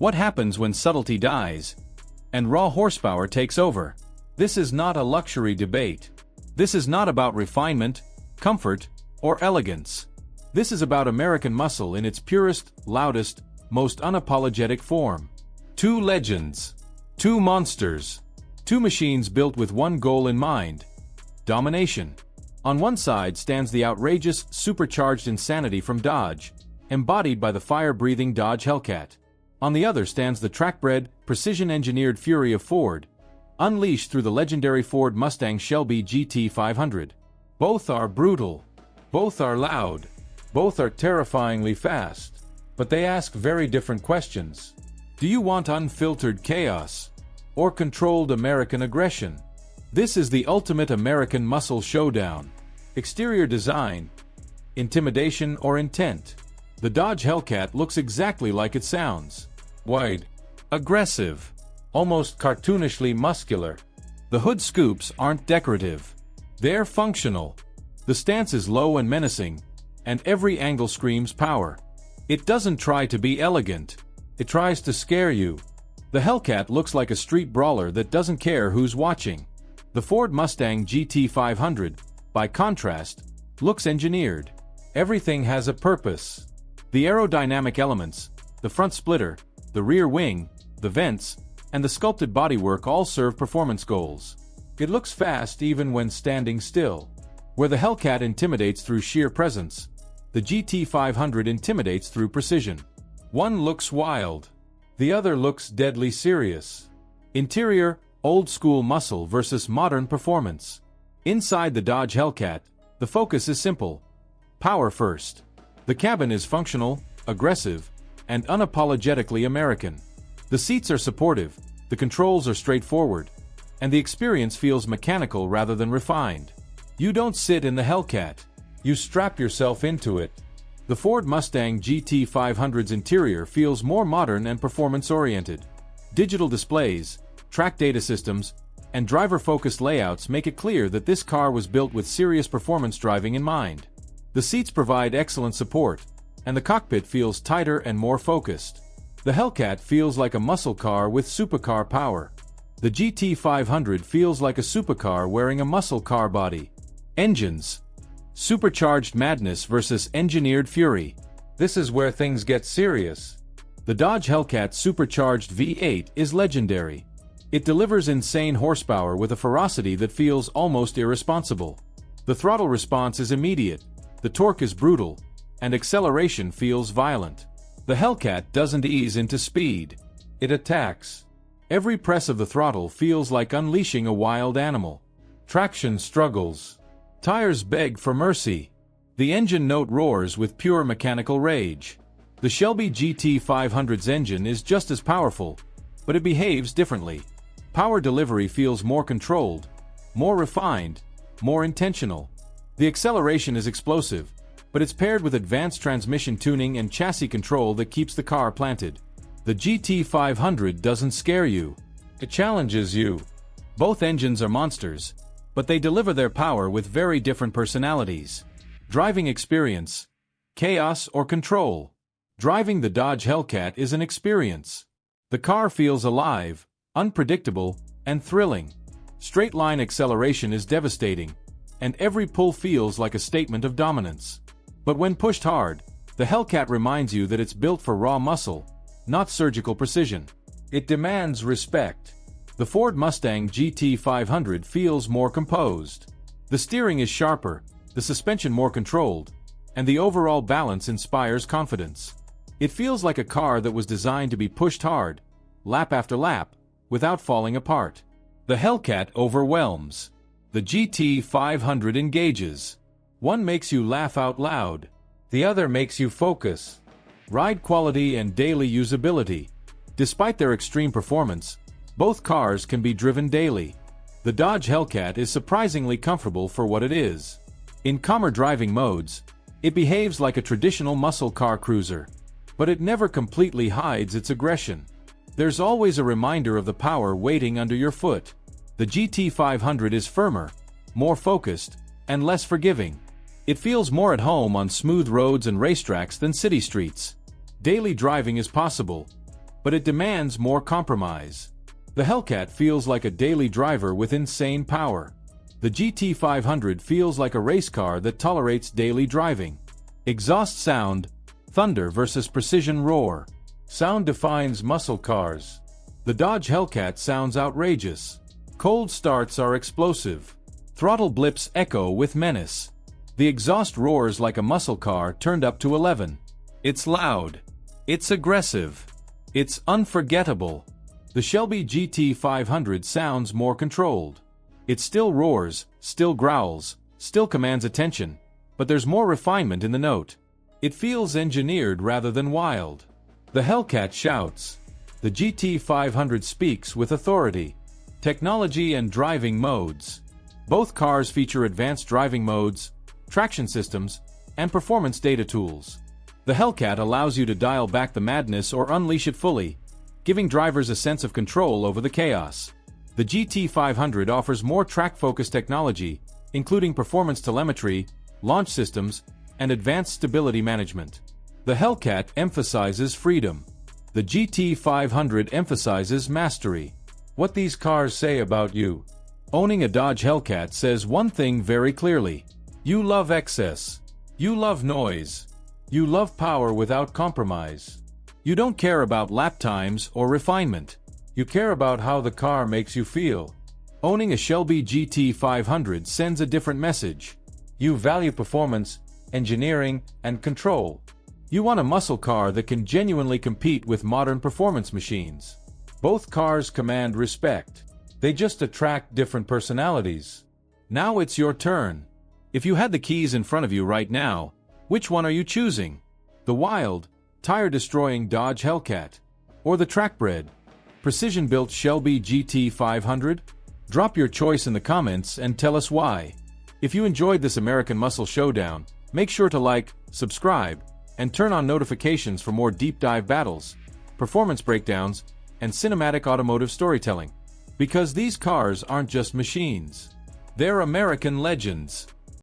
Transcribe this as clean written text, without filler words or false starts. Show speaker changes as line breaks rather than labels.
What happens when subtlety dies and raw horsepower takes over? This is not a luxury debate. This is not about refinement, comfort, or elegance. This is about American muscle in its purest, loudest, most unapologetic form. Two legends. Two monsters. Two machines built with one goal in mind: domination. On one side stands the outrageous, supercharged insanity from Dodge, embodied by the fire-breathing Dodge Hellcat. On the other stands the track-bred, precision-engineered fury of Ford, unleashed through the legendary Ford Mustang GT500. Both are brutal. Both are loud. Both are terrifyingly fast. But they ask very different questions. Do you want unfiltered chaos or controlled American aggression? This is the ultimate American muscle showdown. Exterior design, intimidation or intent. The Dodge Hellcat looks exactly like it sounds. Wide, aggressive, almost cartoonishly muscular. The hood scoops aren't decorative. They're functional. The stance is low and menacing, and every angle screams power. It doesn't try to be elegant. It tries to scare you. The Hellcat looks like a street brawler that doesn't care who's watching. The Ford Mustang GT500, by contrast, looks engineered. Everything has a purpose. The aerodynamic elements, the front splitter, the rear wing, the vents, and the sculpted bodywork all serve performance goals. It looks fast even when standing still. Where the Hellcat intimidates through sheer presence, the GT500 intimidates through precision. One looks wild. The other looks deadly serious. Interior, old-school muscle versus modern performance. Inside the Dodge Hellcat, the focus is simple. Power first. The cabin is functional, aggressive, and unapologetically American. The seats are supportive, the controls are straightforward, and the experience feels mechanical rather than refined. You don't sit in the Hellcat. You strap yourself into it. The Ford Mustang GT500's interior feels more modern and performance-oriented. Digital displays, track data systems, and driver-focused layouts make it clear that this car was built with serious performance driving in mind. The seats provide excellent support, and the cockpit feels tighter and more focused. The Hellcat feels like a muscle car with supercar power. The GT500 feels like a supercar wearing a muscle car body. Engines. Supercharged madness versus engineered fury. This is where things get serious. The Dodge Hellcat Supercharged V8 is legendary. It delivers insane horsepower with a ferocity that feels almost irresponsible. The throttle response is immediate, the torque is brutal, and acceleration feels violent. The Hellcat doesn't ease into speed. It attacks. Every press of the throttle feels like unleashing a wild animal. Traction struggles. Tires beg for mercy. The engine note roars with pure mechanical rage. The Shelby GT500's engine is just as powerful, but it behaves differently. Power delivery feels more controlled, more refined, more intentional. The acceleration is explosive, but it's paired with advanced transmission tuning and chassis control that keeps the car planted. The GT500 doesn't scare you. It challenges you. Both engines are monsters, but they deliver their power with very different personalities. Driving experience. Chaos or control. Driving the Dodge Hellcat is an experience. The car feels alive, unpredictable, and thrilling. Straight-line acceleration is devastating, and every pull feels like a statement of dominance. But when pushed hard, the Hellcat reminds you that it's built for raw muscle, not surgical precision. It demands respect. The Ford Mustang GT500 feels more composed. The steering is sharper, the suspension more controlled, and the overall balance inspires confidence. It feels like a car that was designed to be pushed hard, lap after lap, without falling apart. The Hellcat overwhelms. The GT500 engages. One makes you laugh out loud. The other makes you focus. Ride quality and daily usability. Despite their extreme performance, both cars can be driven daily. The Dodge Hellcat is surprisingly comfortable for what it is. In calmer driving modes, it behaves like a traditional muscle car cruiser. But it never completely hides its aggression. There's always a reminder of the power waiting under your foot. The GT500 is firmer, more focused, and less forgiving. It feels more at home on smooth roads and racetracks than city streets. Daily driving is possible, but it demands more compromise. The Hellcat feels like a daily driver with insane power. The GT500 feels like a race car that tolerates daily driving. Exhaust sound, thunder versus precision roar. Sound defines muscle cars. The Dodge Hellcat sounds outrageous. Cold starts are explosive. Throttle blips echo with menace. The exhaust roars like a muscle car turned up to 11. It's loud. It's aggressive. It's unforgettable. The Shelby GT500 sounds more controlled. It still roars, still growls, still commands attention, but there's more refinement in the note. It feels engineered rather than wild. The Hellcat shouts. The GT500 speaks with authority. Technology and driving modes. Both cars feature advanced driving modes, traction systems, and performance data tools. The Hellcat allows you to dial back the madness or unleash it fully, giving drivers a sense of control over the chaos. The GT500 offers more track-focused technology, including performance telemetry, launch systems, and advanced stability management. The Hellcat emphasizes freedom. The GT500 emphasizes mastery. What these cars say about you. Owning a Dodge Hellcat says one thing very clearly. You love excess. You love noise. You love power without compromise. You don't care about lap times or refinement. You care about how the car makes you feel. Owning a Shelby GT500 sends a different message. You value performance, engineering, and control. You want a muscle car that can genuinely compete with modern performance machines. Both cars command respect. They just attract different personalities. Now it's your turn. If you had the keys in front of you right now, which one are you choosing? The wild, tire-destroying Dodge Hellcat? Or the track-bred, precision-built Shelby GT500? Drop your choice in the comments and tell us why. If you enjoyed this American Muscle Showdown, make sure to like, subscribe, and turn on notifications for more deep dive battles, performance breakdowns, and cinematic automotive storytelling. Because these cars aren't just machines. They're American legends.